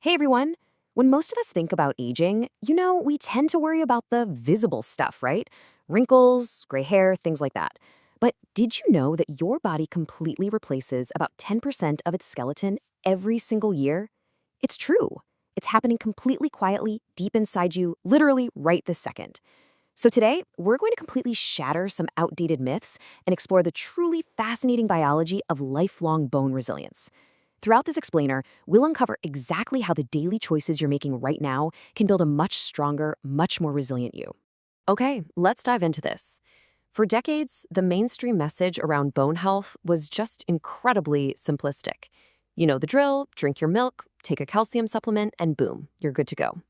Hey everyone! When most of us think about aging, we tend to worry about the visible stuff, right? Wrinkles, gray hair, things like that. But did you know that your body completely replaces about 10% of its skeleton every single year? It's true. It's happening completely quietly, deep inside you, literally right this second. So today, we're going to completely shatter some outdated myths and explore the truly fascinating biology of lifelong bone resilience. Throughout this explainer, we'll uncover exactly how the daily choices you're making right now can build a much stronger, much more resilient you. Okay, let's dive into this. For decades, the mainstream message around bone health was just incredibly simplistic. You know the drill, drink your milk, take a calcium supplement, and boom, you're good to go.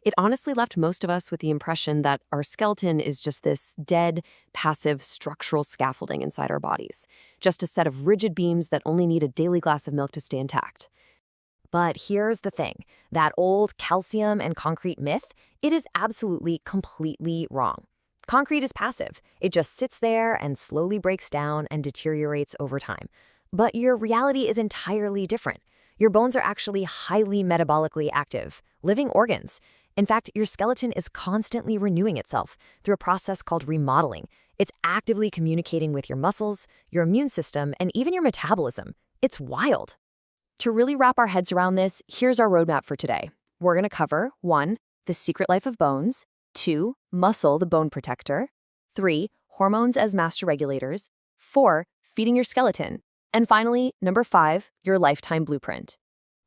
It honestly left most of us with the impression that our skeleton is just this dead, passive structural scaffolding inside our bodies, just a set of rigid beams that only need a daily glass of milk to stay intact. But here's the thing, that old calcium and concrete myth, it is absolutely completely wrong. Concrete is passive. It just sits there and slowly breaks down and deteriorates over time. But your reality is entirely different. Your bones are actually highly metabolically active, living organs. In fact, your skeleton is constantly renewing itself through a process called remodeling. It's actively communicating with your muscles, your immune system, and even your metabolism. It's wild. To really wrap our heads around this, here's our roadmap for today. We're going to cover 1. The secret life of bones, 2. Muscle, the bone protector, 3. Hormones as master regulators, 4. Feeding your skeleton, and finally, number 5, your lifetime blueprint.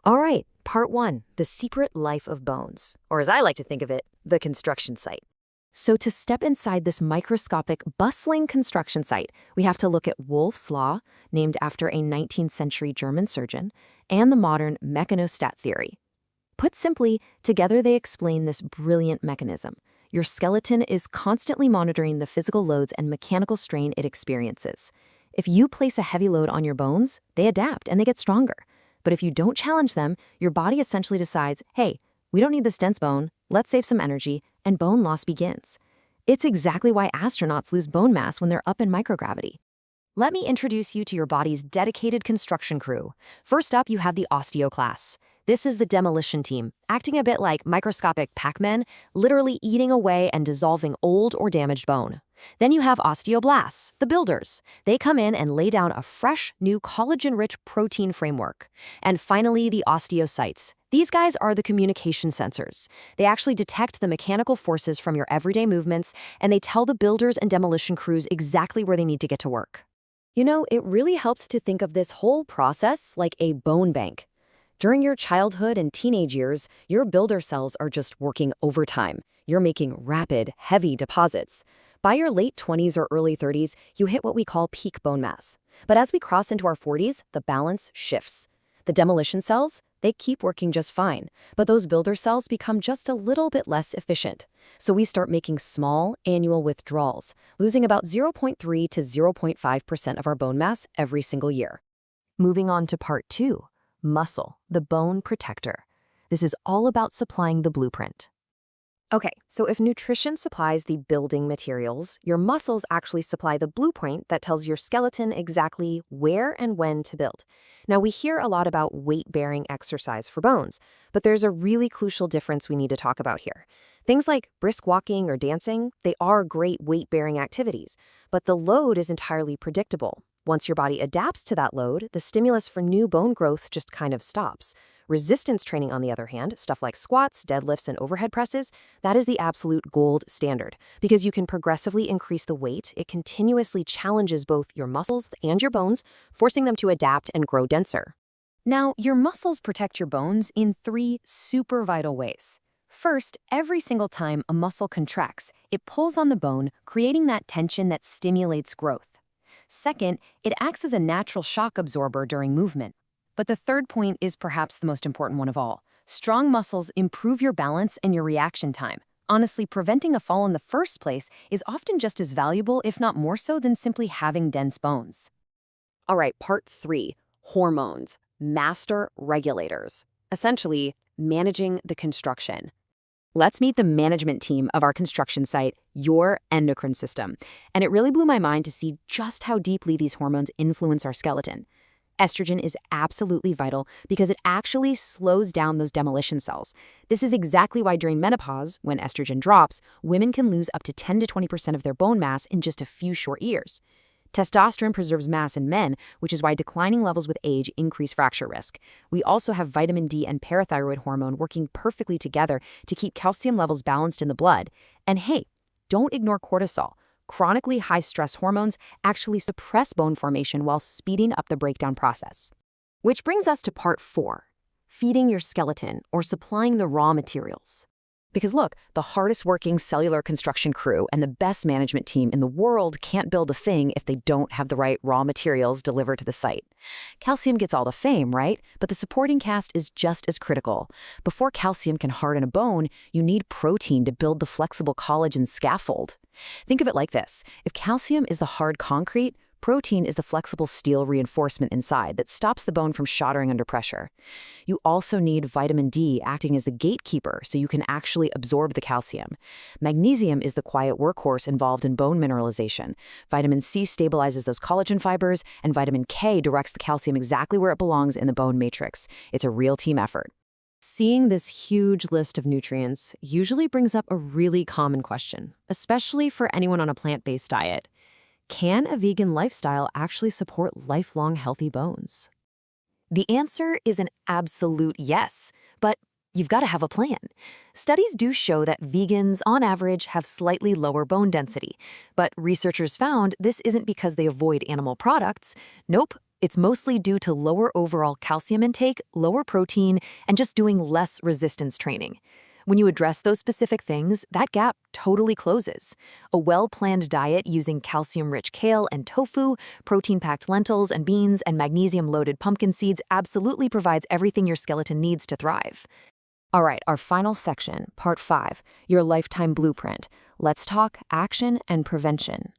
All right, part 1, the secret life of bones, or as I like to think of it, the construction site. So to step inside this microscopic, bustling construction site, we have to look at Wolff's Law, named after a 19th century German surgeon, and the modern mechanostat theory. Put simply, together they explain this brilliant mechanism. Your skeleton is constantly monitoring the physical loads and mechanical strain it experiences. If you place a heavy load on your bones, they adapt and they get stronger. But if you don't challenge them, your body essentially decides, hey, we don't need this dense bone, let's save some energy, and bone loss begins. It's exactly why astronauts lose bone mass when they're up in microgravity. Let me introduce you to your body's dedicated construction crew. First up, you have the osteoclasts. This is the demolition team, acting a bit like microscopic Pac-Men, literally eating away and dissolving old or damaged bone. Then you have osteoblasts, the builders. They come in and lay down a fresh, new collagen-rich protein framework. And finally, the osteocytes. These guys are the communication sensors. They actually detect the mechanical forces from your everyday movements, and they tell the builders and demolition crews exactly where they need to get to work. It really helps to think of this whole process like a bone bank. During your childhood and teenage years, your builder cells are just working overtime. You're making rapid, heavy deposits. By your late 20s or early 30s, you hit what we call peak bone mass. But as we cross into our 40s, the balance shifts. The demolition cells, they keep working just fine, but those builder cells become just a little bit less efficient. So we start making small annual withdrawals, losing about 0.3 to 0.5% of our bone mass every single year. Moving on to part 2. Muscle, the bone protector. This is all about supplying the blueprint. Okay, so if nutrition supplies the building materials, your muscles actually supply the blueprint that tells your skeleton exactly where and when to build. Now, we hear a lot about weight-bearing exercise for bones, but there's a really crucial difference we need to talk about here. Things like brisk walking or dancing, they are great weight-bearing activities, but the load is entirely predictable. Once your body adapts to that load, the stimulus for new bone growth just kind of stops. Resistance training, on the other hand, stuff like squats, deadlifts, and overhead presses, that is the absolute gold standard. Because you can progressively increase the weight, it continuously challenges both your muscles and your bones, forcing them to adapt and grow denser. Now, your muscles protect your bones in 3 super vital ways. First, every single time a muscle contracts, it pulls on the bone, creating that tension that stimulates growth. Second, it acts as a natural shock absorber during movement. But the third point is perhaps the most important one of all. Strong muscles improve your balance and your reaction time. Honestly, preventing a fall in the first place is often just as valuable, if not more so, than simply having dense bones. All right, part 3, hormones, master regulators. Essentially, managing the construction. Let's meet the management team of our construction site, your endocrine system. And it really blew my mind to see just how deeply these hormones influence our skeleton. Estrogen is absolutely vital because it actually slows down those demolition cells. This is exactly why during menopause, when estrogen drops, women can lose up to 10 to 20% of their bone mass in just a few short years. Testosterone preserves mass in men, which is why declining levels with age increase fracture risk. We also have vitamin D and parathyroid hormone working perfectly together to keep calcium levels balanced in the blood. And hey, don't ignore cortisol. Chronically high stress hormones actually suppress bone formation while speeding up the breakdown process. Which brings us to part 4, feeding your skeleton or supplying the raw materials. Because look, the hardest working cellular construction crew and the best management team in the world can't build a thing if they don't have the right raw materials delivered to the site. Calcium gets all the fame, right? But the supporting cast is just as critical. Before calcium can harden a bone, you need protein to build the flexible collagen scaffold. Think of it like this. If calcium is the hard concrete, protein is the flexible steel reinforcement inside that stops the bone from shattering under pressure. You also need vitamin D acting as the gatekeeper so you can actually absorb the calcium. Magnesium is the quiet workhorse involved in bone mineralization. Vitamin C stabilizes those collagen fibers, and vitamin K directs the calcium exactly where it belongs in the bone matrix. It's a real team effort. Seeing this huge list of nutrients usually brings up a really common question, especially for anyone on a plant-based diet. Can a vegan lifestyle actually support lifelong healthy bones? The answer is an absolute yes, but you've got to have a plan. Studies do show that vegans, on average, have slightly lower bone density, but researchers found this isn't because they avoid animal products. Nope, it's mostly due to lower overall calcium intake, lower protein, and just doing less resistance training. When you address those specific things, that gap totally closes. A well-planned diet using calcium-rich kale and tofu, protein-packed lentils and beans, and magnesium-loaded pumpkin seeds absolutely provides everything your skeleton needs to thrive. All right, our final section, part 5, your lifetime blueprint. Let's talk action and prevention.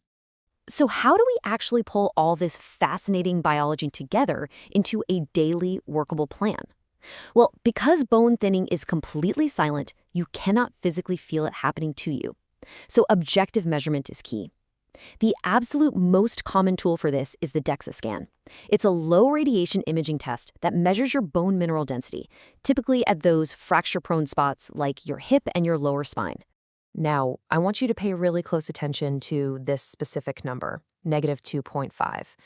So how do we actually pull all this fascinating biology together into a daily workable plan? Well, because bone thinning is completely silent, you cannot physically feel it happening to you. So objective measurement is key. The absolute most common tool for this is the DEXA scan. It's a low-radiation imaging test that measures your bone mineral density, typically at those fracture-prone spots like your hip and your lower spine. Now, I want you to pay really close attention to this specific number, -2.5.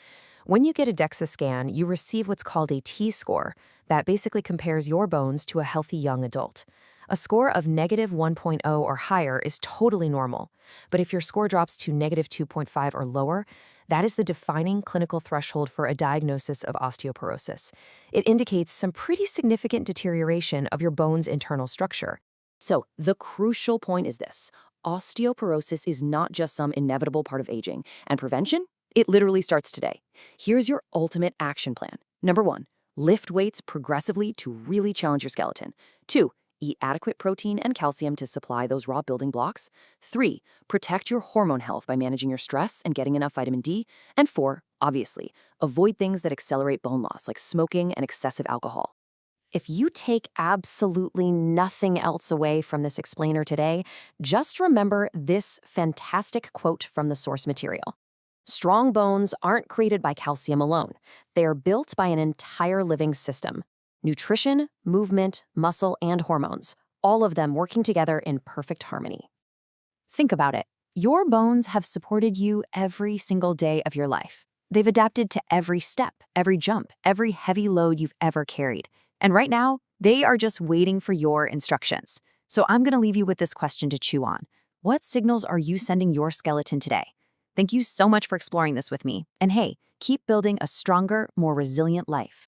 When you get a DEXA scan, you receive what's called a T-score that basically compares your bones to a healthy young adult. A score of -1.0 or higher is totally normal, but if your score drops to -2.5 or lower, that is the defining clinical threshold for a diagnosis of osteoporosis. It indicates some pretty significant deterioration of your bone's internal structure. So, the crucial point is this. Osteoporosis is not just some inevitable part of aging, and prevention? It literally starts today. Here's your ultimate action plan. Number 1, lift weights progressively to really challenge your skeleton. 2, eat adequate protein and calcium to supply those raw building blocks. 3, protect your hormone health by managing your stress and getting enough vitamin D. And 4, obviously, avoid things that accelerate bone loss like smoking and excessive alcohol. If you take absolutely nothing else away from this explainer today, just remember this fantastic quote from the source material. Strong bones aren't created by calcium alone. They are built by an entire living system. Nutrition, movement, muscle, and hormones, all of them working together in perfect harmony. Think about it. Your bones have supported you every single day of your life. They've adapted to every step, every jump, every heavy load you've ever carried. And right now, they are just waiting for your instructions. So I'm going to leave you with this question to chew on. What signals are you sending your skeleton today? Thank you so much for exploring this with me. And hey, keep building a stronger, more resilient life.